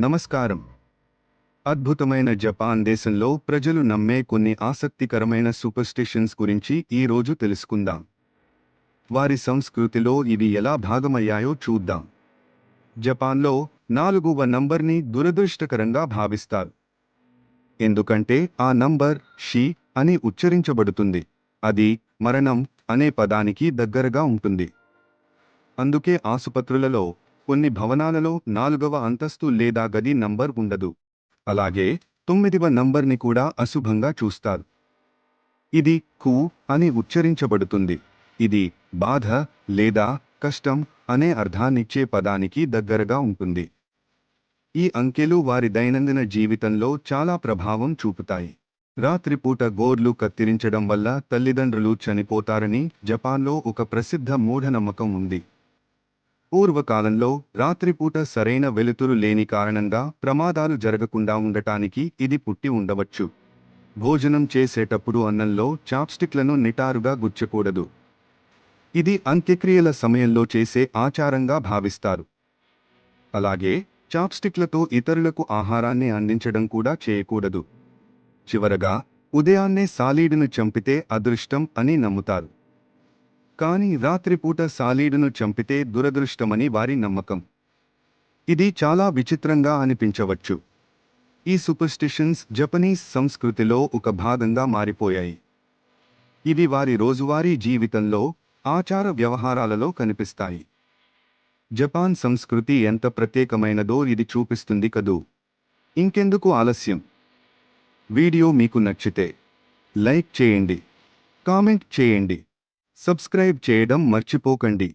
నమస్కారం. అద్భుతమైన జపాన్ దేశంలో ప్రజలు నమ్మే కొన్ని ఆసక్తికరమైన సూపర్స్టిషన్స్ గురించి ఈ రోజు తెలుసుకుందాం. వారి సంస్కృతిలో ఇవి ఎలా భాగమయ్యాయో చూద్దాం. జపాన్లో 4వ నంబర్ని దురదృష్టకరంగా భావిస్తారు. ఎందుకంటే ఆ నంబర్ షి అని ఉచ్చరించబడుతుంది. అది మరణం అనే పదానికి దగ్గరగా ఉంటుంది. అందుకే ఆసుపత్రులలో కొన్ని భవనాలలో 4వ అంతస్తు లేదా గది నంబర్ ఉండదు. అలాగే 9వ నంబర్ని కూడా అశుభంగా చూస్తారు. ఇది కు అని ఉచ్చరించబడుతుంది. ఇది బాధ లేదా కష్టం అనే అర్థాన్నిచ్చే పదానికి దగ్గరగా ఉంటుంది. ఈ అంకెలు వారి దైనందిన జీవితంలో చాలా ప్రభావం చూపుతాయి. రాత్రిపూట గోర్లు కత్తిరించడం వల్ల తల్లిదండ్రులు చనిపోతారని జపాన్లో ఒక ప్రసిద్ధ మూఢనమ్మకం ఉంది. పూర్వకాలంలో రాత్రిపూట సరైన వెలుతురు లేని కారణంగా ప్రమాదాలు జరగకుండా ఉండటానికి ఇది పుట్టి ఉండవచ్చు. భోజనం చేసేటప్పుడు అన్నంలో చాప్స్టిక్లను నిటారుగా గుచ్చకూడదు. ఇది అంత్యక్రియల సమయంలో చేసే ఆచారంగా భావిస్తారు. అలాగే చాప్స్టిక్లతో ఇతరులకు ఆహారాన్ని అందించడం కూడా చేయకూడదు. చివరగా ఉదయాన్నే సాలీడును చంపితే అదృష్టం అని నమ్ముతారు. కానీ రాత్రిపూట సాలీడును చంపితే దురదృష్టమని వారి నమ్మకం. ఇది చాలా విచిత్రంగా అనిపించవచ్చు. ఈ సూపర్స్టిషన్స్ జపనీస్ సంస్కృతిలో ఒక భాగంగా మారిపోయాయి. ఇవి వారి రోజువారీ జీవితంలో ఆచార వ్యవహారాలలో కనిపిస్తాయి. జపాన్ సంస్కృతి ఎంత ప్రత్యేకమైనదో ఇది చూపిస్తుంది కదూ. ఇంకెందుకు ఆలస్యం? వీడియో మీకు నచ్చితే లైక్ చేయండి, కామెంట్ చేయండి, సబ్స్క్రైబ్ చేయడం మర్చిపోకండి.